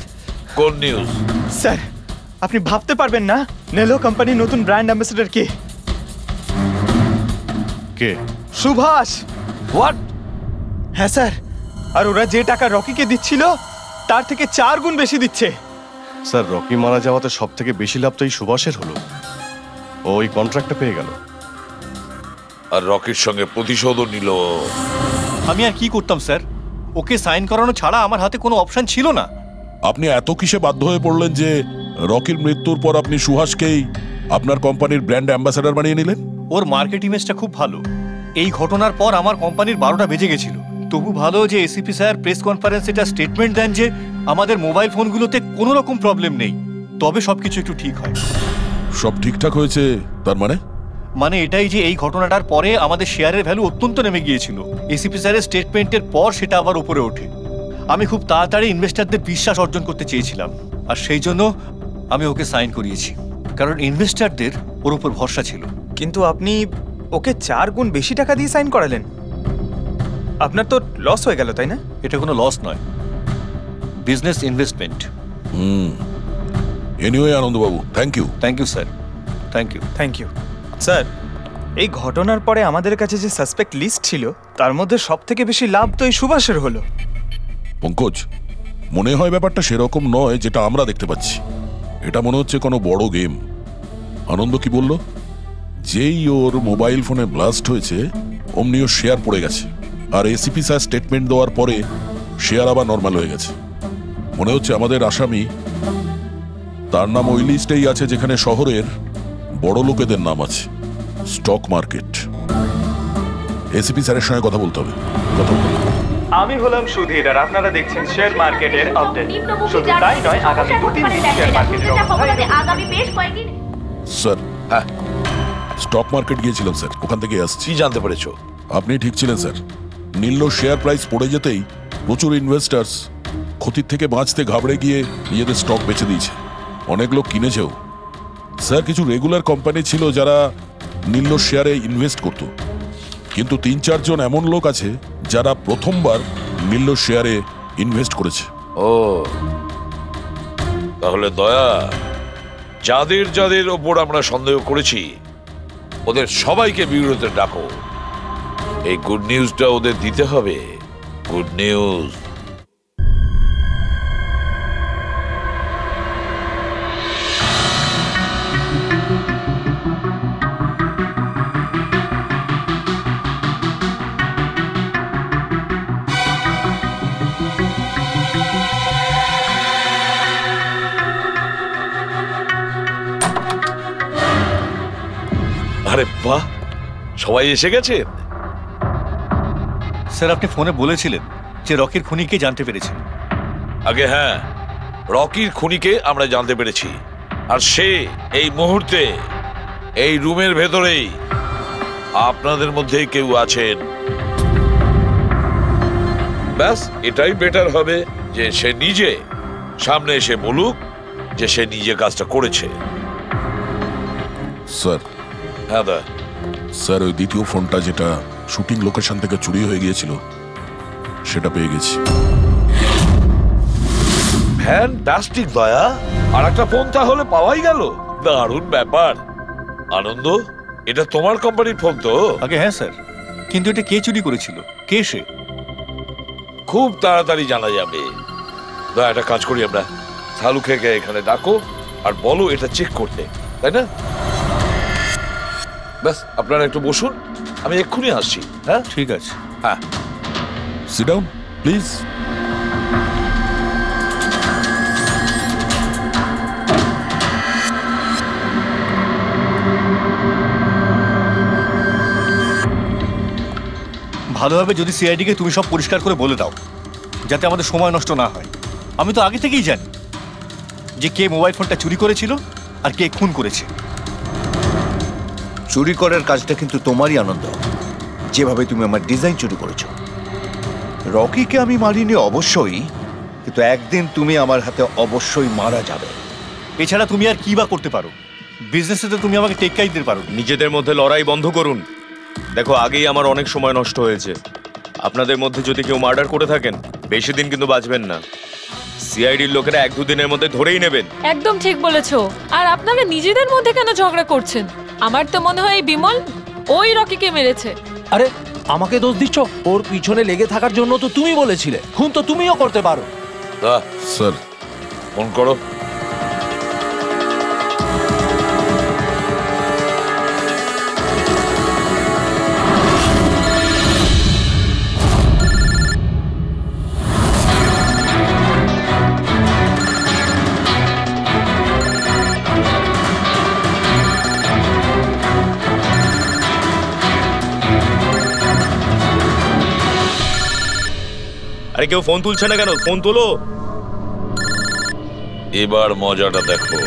কোন নিউজ? স্যার আপনি ভাবতে পারবেন না নেলো কোম্পানির নতুন ব্র্যান্ড অ্যাম্বাসেডর কে? কে? সুভাষ। হোয়াট? হ্যাঁ স্যার, আর ওরা যে টাকা রকিকে দিচ্ছিল তার থেকে 4 গুণ বেশি দিচ্ছে। স্যার রকি মারা যাওয়াতে সব থেকে বেশি লাভ তো এই সুভাষের হলো, ওই কন্ট্রাক্টটা পেয়ে গেল। আর রকির সঙ্গে প্রতিশোধও নিল। আমি আর কি করতাম স্যার? ওকে সাইন করানো ছাড়া আমার হাতে কোনো অপশন ছিল না। আপনি এত কিসে বাধ্য হয়ে পড়লেন যে রকির মৃত্যুর পর আপনি সুহাসকেই আপনার কোম্পানির ব্র্যান্ড অ্যাম্বাসেডর বানিয়ে নিলেন? ওর মার্কেট ইমেজটা খুব ভালো। এই ঘটনার পর আমার কোম্পানির 12টা বেজে গেছিল। তবু ভালো যে এসিপি স্যার প্রেস কনফারেন্সে এটা স্টেটমেন্ট দেন যে আমাদের মোবাইল ফোনগুলোতে কোনো রকম প্রবলেম নেই, তবে সবকিছু একটু ঠিক হয়। সব ঠিকঠাক হয়েছে তার মানে এটাই যে এই ঘটনাটার পরে আমাদের শেয়ারের ভ্যালু অত্যন্ত নেমে গিয়েছিল। এসিপি স্যারের স্টেটমেন্টের পর সেটা আবার উপরে ওঠে। আমি খুব তাড়াতাড়ি ইনভেস্টারদের বিশ্বাস অর্জন করতে চেয়েছিলাম, আর সেই জন্য আমি ওকে সাইন করিয়েছি, কারণ ইনভেস্টারদের ওর উপর ভরসা ছিল। কিন্তু আপনি ওকে 4 গুণ বেশি টাকা দিয়ে সাইন করালেন, আপনার তো লস হয়ে গেল, তাই না? এটা কোনো লস নয়, বিজনেস ইনভেস্টমেন্ট। এনিওয়ে আনন্দবাবু, thank you. Thank you sir, thank you. Thank you sir. এই ঘটনার পরে আমাদের কাছে যে সাসপেক্ট লিস্ট ছিল তার মধ্যে সবথেকে বেশি লাভ তো এই সুভাষের হলো। পঙ্কজ, মনে হয় ব্যাপারটা সেরকম নয় যেটা আমরা দেখতে পাচ্ছি। এটা মনে হচ্ছে কোনো বড় গেম। আনন্দ কি বলল? যেই ওর মোবাইল ফোনে ব্লাস্ট হয়েছে অমনি ওর শেয়ার পড়ে গেছে, আর এসিপি স্যার স্টেটমেন্ট দেওয়ার পরে শেয়ার আবার নর্মাল হয়ে গেছে। মনে হচ্ছে আমাদের আসামি, তার নাম ওই লিস্টেই আছে যেখানে শহরের বড় লোকেদের নাম আছে, স্টক মার্কেট। এসিপি স্যারের সঙ্গে কথা বলতে হবে। কথা বলতে। আমি হলাম সুধীর, আর আপনারা দেখছেন শেয়ার মার্কেটের আপডেট। শুধু তাই নয়, আগামী 2-3 দিন শেয়ার মার্কেটের আগামী বেশ কয়েকদিন। স্যার, হ্যাঁ, স্টক মার্কেট গিয়েছিলাম স্যার, ওখান থেকে আসছি। কি জানতে পেরেছো? আপনি ঠিক ছিলেন স্যার। নীল্য শেয়ার প্রাইস পড়ে যেতেই প্রচুর ইনভেস্টার্স ক্ষতির থেকে বাঁচতে ঘাবড়ে গিয়ে নিজেদের স্টক বেচে দিয়েছে। অনেক লোক কিনেছেও স্যার। কিছু রেগুলার কোম্পানি ছিল যারা নীল্য শেয়ারে ইনভেস্ট করত, কিন্তু 3-4 জন এমন লোক আছে যারা প্রথমবার নীল্য শেয়ারে ইনভেস্ট করেছে। ও, তাহলে দয়া, যাদের যাদের ওপর আমরা সন্দেহ করেছি ওদের সবাইকে বিরোধে ডাকো। এই গুড নিউজটা ওদের দিতে হবে। Good news. আরে বাহ, সবাই এসে গেছেন। স্যার, আপনি ফোনে বলেছিলেন যে রকির খুনিকে জানতে পেরেছেন। আগে হ্যাঁ, রকির খুনিকে আমরা জানতে পেরেছি, আর সে এই মুহূর্তে এই রুমের ভেতরেই আপনাদের মধ্যে কেউ আছেন। ব্যাস, এটাই বেটার হবে যে সে নিজে সামনে এসে বলুক যে সে নিজে কাজটা করেছে। স্যার, হ্যাঁ দা। স্যার, ওই দ্বিতীয় ফোনটা যেটা শুটিং লোকেশন থেকে চুরি হয়ে গিয়েছিল সেটা পেয়ে গেছি। ফ্যান্টাস্টিক দয়া, আর একটা ফোন তাহলে পাওয়াই গেল। দারুণ ব্যাপার। আনন্দ, এটা তোমার কোম্পানির ফোন তো? আগে হ্যাঁ স্যার, কিন্তু এটা কে চুরি করেছিল, কে সে? খুব তাড়াতাড়ি জানা যাবে। দয়া, একটা কাজ করি আমরা, শালুকে এখানে ডাকো আর বলো এটা চেক করতে, তাই না? ব্যাস, আপনারা একটু বসুন, আমি এক্ষুনি আসছি। হ্যাঁ, ঠিক আছে। হ্যাঁ, সিট ডাউন প্লিজ। ভালোভাবে যদি সিআইডিকে তুমি সব পরিষ্কার করে বলে দাও, যাতে আমাদের সময় নষ্ট না হয়। আমি তো আগে থেকেই জানি যে কে মোবাইল ফোনটা চুরি করেছিল আর কে খুন করেছে। চুরি করার কাজটা কিন্তু তোমারই, আনন্দ। যেভাবে তুমি আমার ডিজাইন চুরি করেছো। রকিকে আমি মারিনি অবশ্যই, কিন্তু একদিন তুমি আমার হাতে অবশ্যই মারা যাবে। এছাড়া তুমি আর কি বা করতে পারো? বিজনেসে তো তুমি আমাকে টেক্কাই দিতে পারো। নিজেদের মধ্যে লড়াই বন্ধ করুন। দেখো, আগেই আমার অনেক সময় নষ্ট হয়েছে। আপনাদের মধ্যে যদি কেউ মার্ডার করে থাকেন, বেশি দিন কিন্তু বাঁচবেন না। সিআইডির লোকেরা 1-2 দিনের মধ্যে ধরেই নেবেন। একদম ঠিক বলেছো। আর আপনারা নিজেদের মধ্যে কেন ঝগড়া করছেন? আমার তো মনে হয় বিমল ওই রকিকে মেরেছে। আরে, আমাকে দোষ দিচ্ছ? ওর পিছনে লেগে থাকার জন্য তো তুমি বলেছিলে। খুন তো তুমিও করতে পারো। স্যার, ফোন করো। আরে কেউ ফোন তুলছে না কেন? ফোন তোলো। এবার মজাটা দেখো।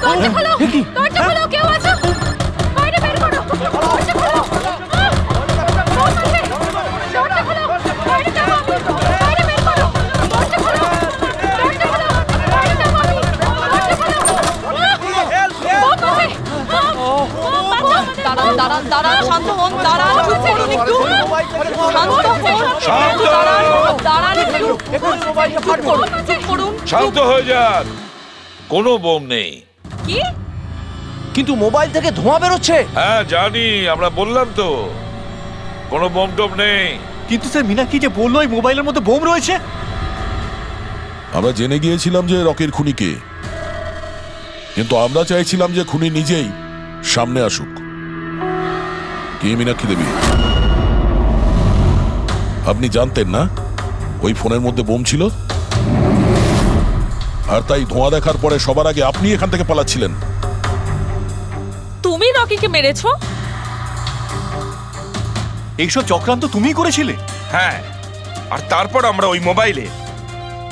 দরজা খোলো, দরজা খোলো, কেউ আছো? বাইরে বের করো, দরজা খোলো। দরজা খোলো, বাইরে যাবো আমি, বাইরে বের করো, দরজা খোলো, দরজা খোলো, বাইরে যাবো আমি, দরজা খোলো। দাঁড়ান, শান্ত হন, দাঁড়ান একটু, শান্ত হয়ে যান, কোনো বোম নেই। কি? কিন্তু মোবাইল থেকে ধোঁয়া বেরোচ্ছে। হ্যাঁ জানি, আমরা বললাম তো কোনো বোম টোম নেই। কিন্তু স্যার মীনাক্ষী যে বললো এই মোবাইলের মধ্যে বোম রয়েছে। আমরা জেনে গিয়েছিলাম যে রকির খুনি কে, কিন্তু আমরা চাইছিলাম যে খুনি নিজেই সামনে আসুক। কি মীনাক্ষী দেবী, আপনি জানতেন না ওই ফোনের মধ্যে বোম ছিল? আর তাই ধোঁয়া দেখার পরে সবার আগে আপনি এখান থেকে পালাচ্ছিলেন। তুমি রকিকে মেরেছো? এইসব চক্রান্ত তুমিই করেছিলে? হ্যাঁ, আর তারপর আমরা ওই মোবাইলে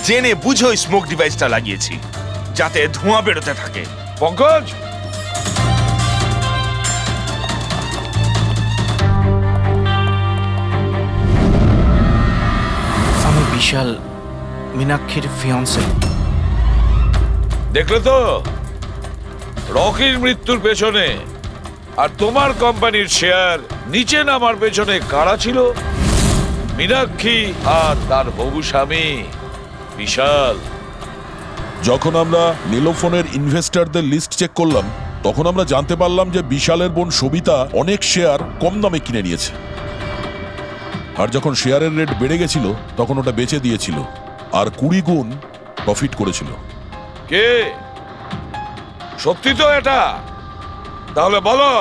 জেনে বুঝে ওই স্মোক ডিভাইসটা লাগিয়েছি যাতে ধোঁয়া বেরোতে থাকে। পঙ্কজ, আমি বিশাল, মীনাক্ষীর ফিয়ান্সে। দেখলে তো রকির মৃত্যুর পেছনে আর তোমার কোম্পানির শেয়ার নিচে নামার পেছনে কারা ছিল? মীনাক্ষী আর তার হবু স্বামী বিশাল। যখন আমরা নীলোফোনের ইনভেস্টরদের লিস্ট চেক করলাম তখন আমরা জানতে পারলাম যে বিশালের বোন সবিতা অনেক শেয়ার কম দামে কিনে নিয়েছে, আর যখন শেয়ারের রেট বেড়ে গেছিল তখন ওটা বেচে দিয়েছিল আর 20 গুণ প্রফিট করেছিল। কে? সত্যি তো এটা? তাহলে বলো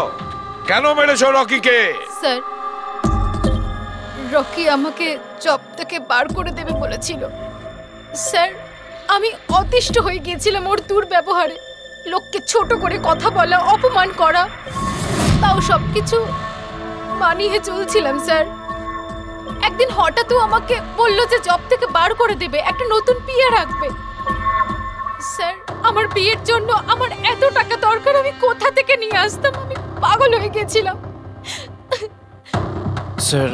কেন মেরেছো রকিকে? স্যার, রকি আমাকে জব থেকে বার করে দেবে বলেছিল। স্যার, আমি অতিষ্ঠ হয়ে গিয়েছিলাম ওর দুর্ব্যবহারে, লোককে ছোট করে কথা বলা, অপমান করা, তাও সবকিছু মানিয়ে চলছিলাম স্যার। একদিন হঠাৎ আমাকে বললো যে জব থেকে বার করে দেবে, একটা নতুন পিএ রাখবে। স্যার, আমার বিয়ের জন্য আমার এত টাকা দরকার, আমি কোথা থেকে নিয়ে আসতাম? আমি পাগল হয়ে গেছিলাম। স্যার,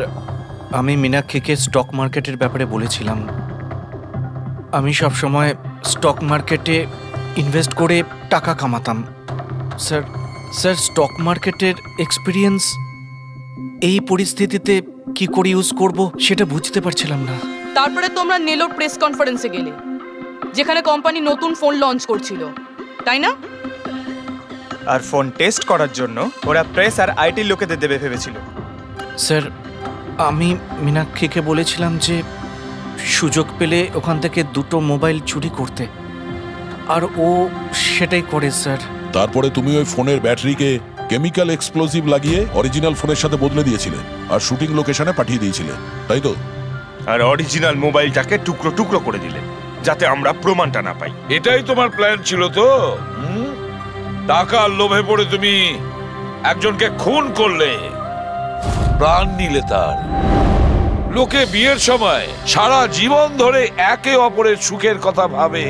আমি মীনাক্ষীকে স্টক মার্কেটের ব্যাপারে বলেছিলাম। আমি সব সময় স্টক মার্কেটে ইনভেস্ট করে টাকা কামাতাম। স্যার, স্টক মার্কেটের এক্সপিরিয়েন্স এই পরিস্থিতিতে কি করে ইউজ করব সেটা বুঝতে পারছিলাম না। তারপরে তোমরা নেলোর প্রেস কনফারেন্সে গেলে, যেখানে কোম্পানি নতুন ফোন লঞ্চ করছিল, তাই না? আর ফোন টেস্ট করার জন্য ওরা প্রেস আর আইটি লোকেদের দেবে ভেবেছিল। স্যার, আমি মীনাক্ষীকে বলেছিলাম যে সুযোগ পেলে ওখান থেকে 2টো মোবাইল চুরি করতে, আর ও সেটাই করে স্যার। তারপরে তুমি ওই ফোনের ব্যাটারিকে কেমিক্যাল এক্সপ্লোসিভ লাগিয়ে অরিজিনাল ফোনের সাথে বদলে দিয়েছিলে আর শুটিং লোকেশনে পাঠিয়ে দিয়েছিলে, তাই তো? আর অরিজিনাল মোবাইলটাকে টুকরো টুকরো করে দিলে যাতে আমরা প্রমাণটা না পাই। এটাই তোমার প্ল্যান ছিল তো? টাকার লোভে পড়ে তুমি একজনকে খুন করলে, প্রাণ নিলে তার। লোকে বিয়ের সময় সারা জীবন ধরে একে অপরের সুখের কথা ভাবে,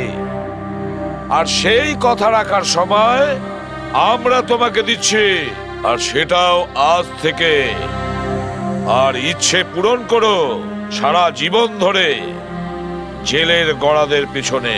আর সেই কথা রাখার সময় আমরা তোমাকে দিচ্ছি, আর সেটাও আজ থেকে। আর ইচ্ছে পূরণ করো সারা জীবন ধরে জেলের গড়াদের পিছনে।